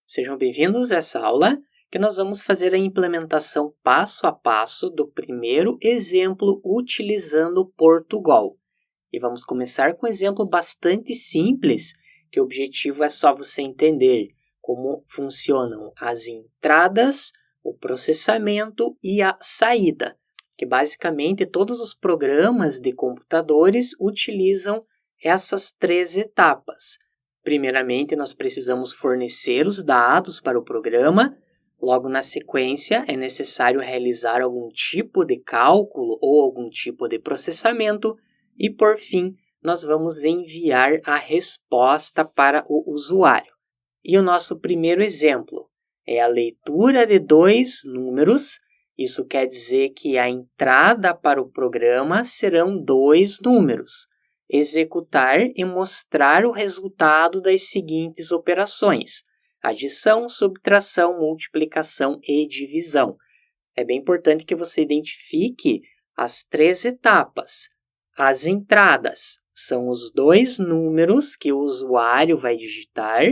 Sejam bem-vindos a essa aula que nós vamos fazer a implementação passo a passo do primeiro exemplo utilizando Portugal. E vamos começar com um exemplo bastante simples, que o objetivo é só você entender como funcionam as entradas, o processamento e a saída, que basicamente todos os programas de computadores utilizam essas três etapas. Primeiramente, nós precisamos fornecer os dados para o programa. Logo na sequência, é necessário realizar algum tipo de cálculo ou algum tipo de processamento. E, por fim, nós vamos enviar a resposta para o usuário. E o nosso primeiro exemplo é a leitura de dois números. Isso quer dizer que a entrada para o programa serão dois números. Executar e mostrar o resultado das seguintes operações: adição, subtração, multiplicação e divisão. É bem importante que você identifique as três etapas. As entradas são os dois números que o usuário vai digitar.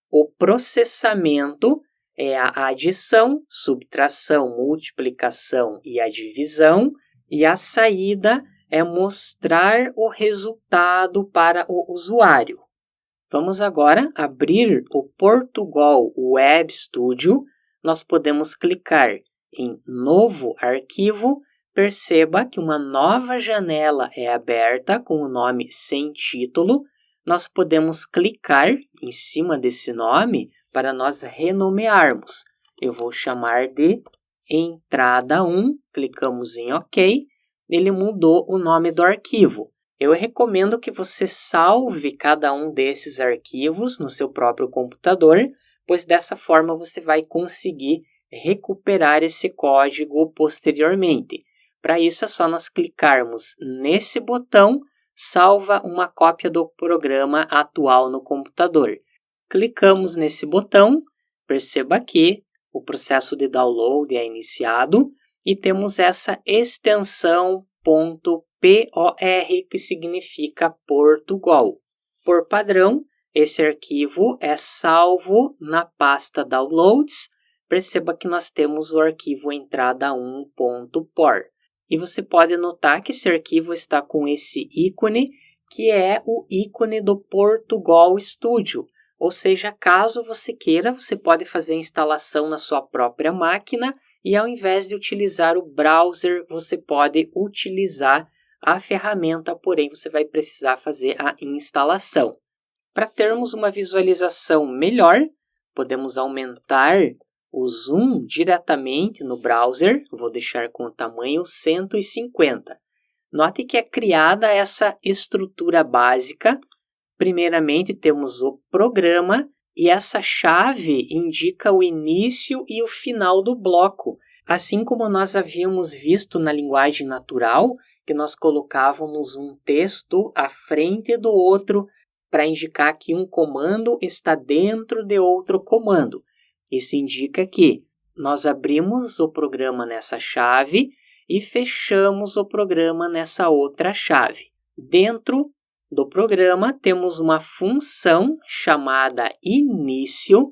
O processamento é a adição, subtração, multiplicação e a divisão. E a saída é mostrar o resultado para o usuário. Vamos agora abrir o Portugal Web Studio. Nós podemos clicar em Novo Arquivo. Perceba que uma nova janela é aberta com o nome sem título. Nós podemos clicar em cima desse nome para nós renomearmos. Eu vou chamar de Entrada 1. Clicamos em OK. Ele mudou o nome do arquivo. Eu recomendo que você salve cada um desses arquivos no seu próprio computador, pois dessa forma você vai conseguir recuperar esse código posteriormente. Para isso é só nós clicarmos nesse botão, salva uma cópia do programa atual no computador. Clicamos nesse botão, perceba que o processo de download é iniciado, e temos essa extensão .por, que significa Portugal. Por padrão, esse arquivo é salvo na pasta Downloads. Perceba que nós temos o arquivo entrada1.por. E você pode notar que esse arquivo está com esse ícone, que é o ícone do Portugal Studio. Ou seja, caso você queira, você pode fazer a instalação na sua própria máquina e ao invés de utilizar o browser, você pode utilizar a ferramenta, porém você vai precisar fazer a instalação. Para termos uma visualização melhor, podemos aumentar o zoom diretamente no browser. Vou deixar com o tamanho 150. Note que é criada essa estrutura básica. Primeiramente, temos o programa e essa chave indica o início e o final do bloco. Assim como nós havíamos visto na linguagem natural, que nós colocávamos um texto à frente do outro para indicar que um comando está dentro de outro comando. Isso indica que nós abrimos o programa nessa chave e fechamos o programa nessa outra chave. Dentro do programa temos uma função chamada início.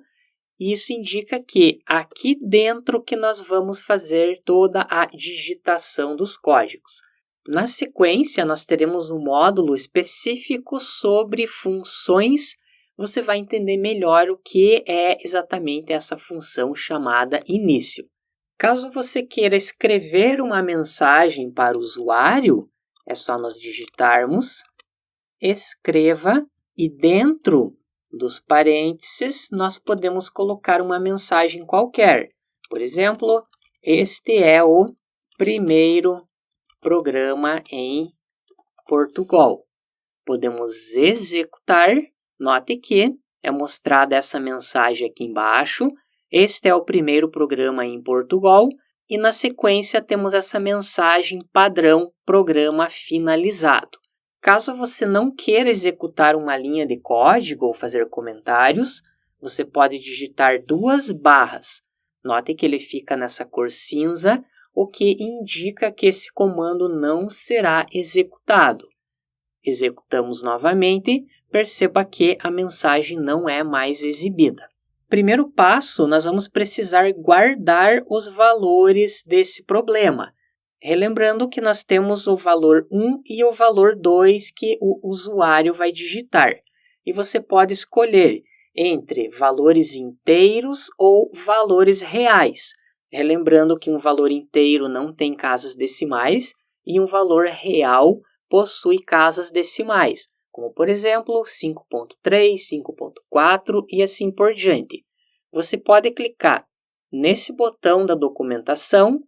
Isso indica que aqui dentro que nós vamos fazer toda a digitação dos códigos. Na sequência, nós teremos um módulo específico sobre funções. Você vai entender melhor o que é exatamente essa função chamada início. Caso você queira escrever uma mensagem para o usuário, é só nós digitarmos escreva e dentro dos parênteses nós podemos colocar uma mensagem qualquer. Por exemplo, este é o primeiro programa em Portugal. Podemos executar. Note que é mostrada essa mensagem aqui embaixo. Este é o primeiro programa em Portugal. E na sequência temos essa mensagem padrão, programa finalizado. Caso você não queira executar uma linha de código ou fazer comentários, você pode digitar duas barras. Note que ele fica nessa cor cinza, o que indica que esse comando não será executado. Executamos novamente, perceba que a mensagem não é mais exibida. primeiro passo, nós vamos precisar guardar os valores desse problema. Relembrando que nós temos o valor 1 e o valor 2 que o usuário vai digitar. E você pode escolher entre valores inteiros ou valores reais. Relembrando que um valor inteiro não tem casas decimais e um valor real possui casas decimais, como por exemplo 5.3, 5.4 e assim por diante. Você pode clicar nesse botão da documentação.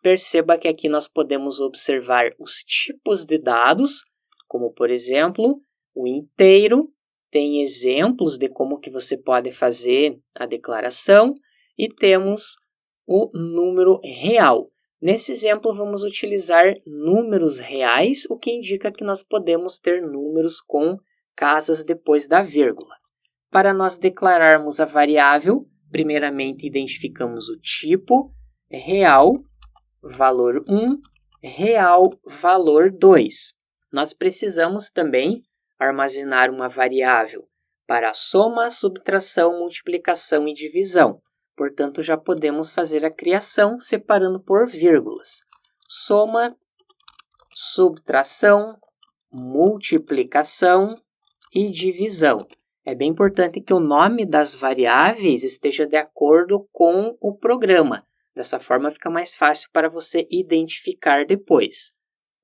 Perceba que aqui nós podemos observar os tipos de dados, como por exemplo o inteiro. Tem exemplos de como que você pode fazer a declaração e temos o número real. Nesse exemplo, vamos utilizar números reais, o que indica que nós podemos ter números com casas depois da vírgula. Para nós declararmos a variável, primeiramente identificamos o tipo, real, valor 1, real, valor 2. Nós precisamos também armazenar uma variável para a soma, subtração, multiplicação e divisão. Portanto, já podemos fazer a criação separando por vírgulas. Soma, subtração, multiplicação e divisão. É bem importante que o nome das variáveis esteja de acordo com o programa. Dessa forma, fica mais fácil para você identificar depois.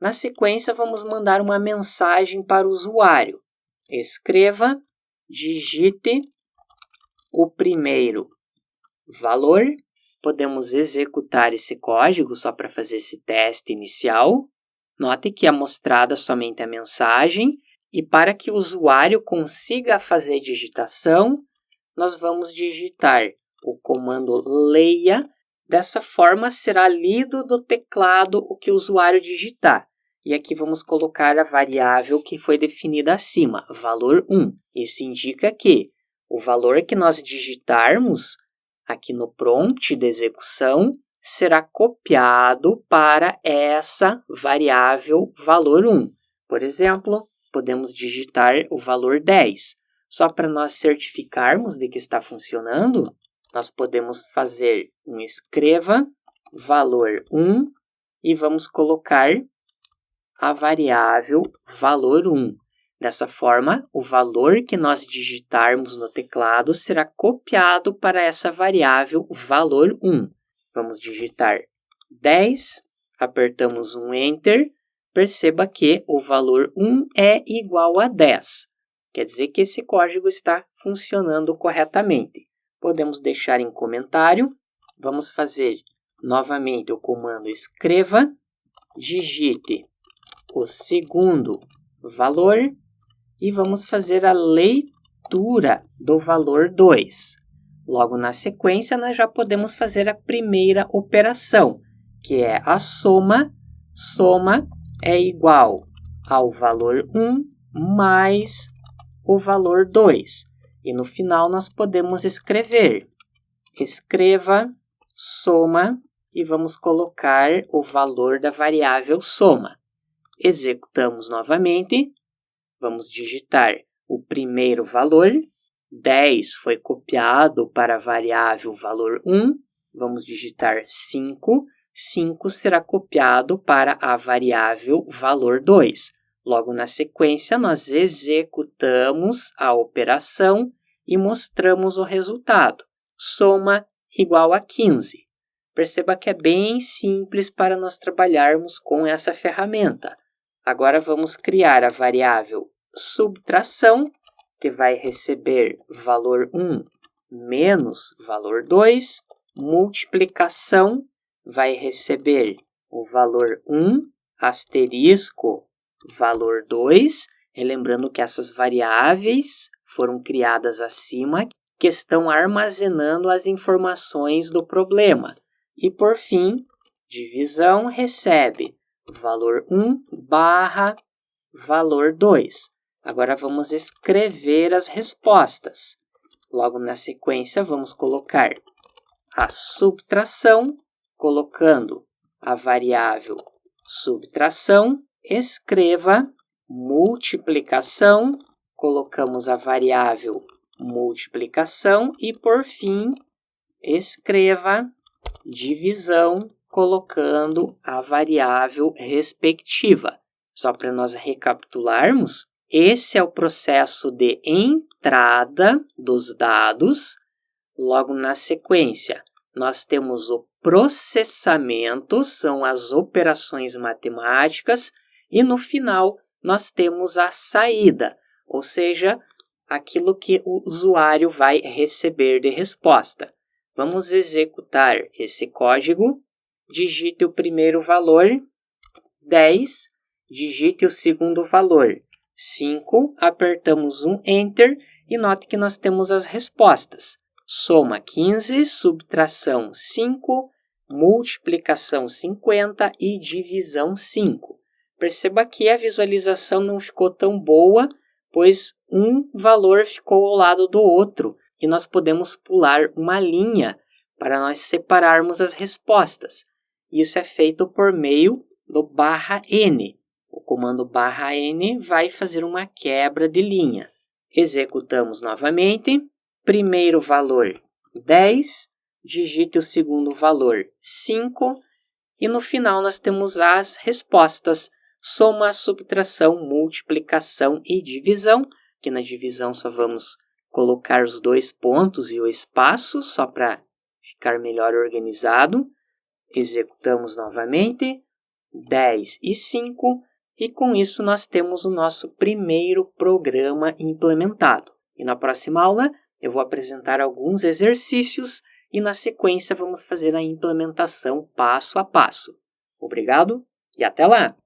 Na sequência, vamos mandar uma mensagem para o usuário. Escreva, digite o primeiro valor. Podemos executar esse código só para fazer esse teste inicial. Note que é mostrada somente a mensagem. E para que o usuário consiga fazer a digitação, nós vamos digitar o comando leia. Dessa forma, será lido do teclado o que o usuário digitar. E aqui vamos colocar a variável que foi definida acima, valor 1. Isso indica que o valor que nós digitarmos aqui no prompt de execução será copiado para essa variável valor 1. Por exemplo, podemos digitar o valor 10. Só para nós certificarmos de que está funcionando, nós podemos fazer um escreva valor 1 e vamos colocar a variável valor 1. Dessa forma, o valor que nós digitarmos no teclado será copiado para essa variável valor 1. Vamos digitar 10, apertamos um Enter. Perceba que o valor 1 é igual a 10. Quer dizer que esse código está funcionando corretamente. Podemos deixar em comentário. Vamos fazer novamente o comando escreva, digite o segundo valor e vamos fazer a leitura do valor 2. Logo na sequência, nós já podemos fazer a primeira operação, que é a soma. Soma é igual ao valor 1 mais o valor 2. E no final nós podemos escrever. Escreva, soma, e vamos colocar o valor da variável soma. Executamos novamente. Vamos digitar o primeiro valor. 10 foi copiado para a variável valor 1. Vamos digitar 5. 5 será copiado para a variável valor 2. Logo na sequência, nós executamos a operação e mostramos o resultado. Soma igual a 15. Perceba que é bem simples para nós trabalharmos com essa ferramenta. Agora vamos criar a variável subtração, que vai receber valor 1 menos valor 2. Multiplicação vai receber o valor 1 asterisco valor 2. Relembrando que essas variáveis foram criadas acima, que estão armazenando as informações do problema. E por fim, divisão recebe valor 1 barra valor 2. Agora vamos escrever as respostas. Logo na sequência, vamos colocar a subtração, colocando a variável subtração. Escreva multiplicação, colocamos a variável multiplicação e, por fim, escreva divisão colocando a variável respectiva. Só para nós recapitularmos, esse é o processo de entrada dos dados. Logo na sequência, nós temos o processamento, são as operações matemáticas, e no final nós temos a saída, ou seja, aquilo que o usuário vai receber de resposta. Vamos executar esse código. Digite o primeiro valor, 10. Digite o segundo valor, 5. Apertamos um Enter e note que nós temos as respostas. Soma 15, subtração 5, multiplicação 50 e divisão 5. Perceba que a visualização não ficou tão boa, pois um valor ficou ao lado do outro e nós podemos pular uma linha para nós separarmos as respostas. Isso é feito por meio do /n. O comando /n vai fazer uma quebra de linha. Executamos novamente. Primeiro valor, 10. Digite o segundo valor, 5. E no final nós temos as respostas. Soma, subtração, multiplicação e divisão. Aqui na divisão só vamos colocar os 2 pontos e o espaço, só para ficar melhor organizado. Executamos novamente. 10 e 5. E com isso nós temos o nosso primeiro programa implementado. E na próxima aula eu vou apresentar alguns exercícios e na sequência vamos fazer a implementação passo a passo. Obrigado e até lá!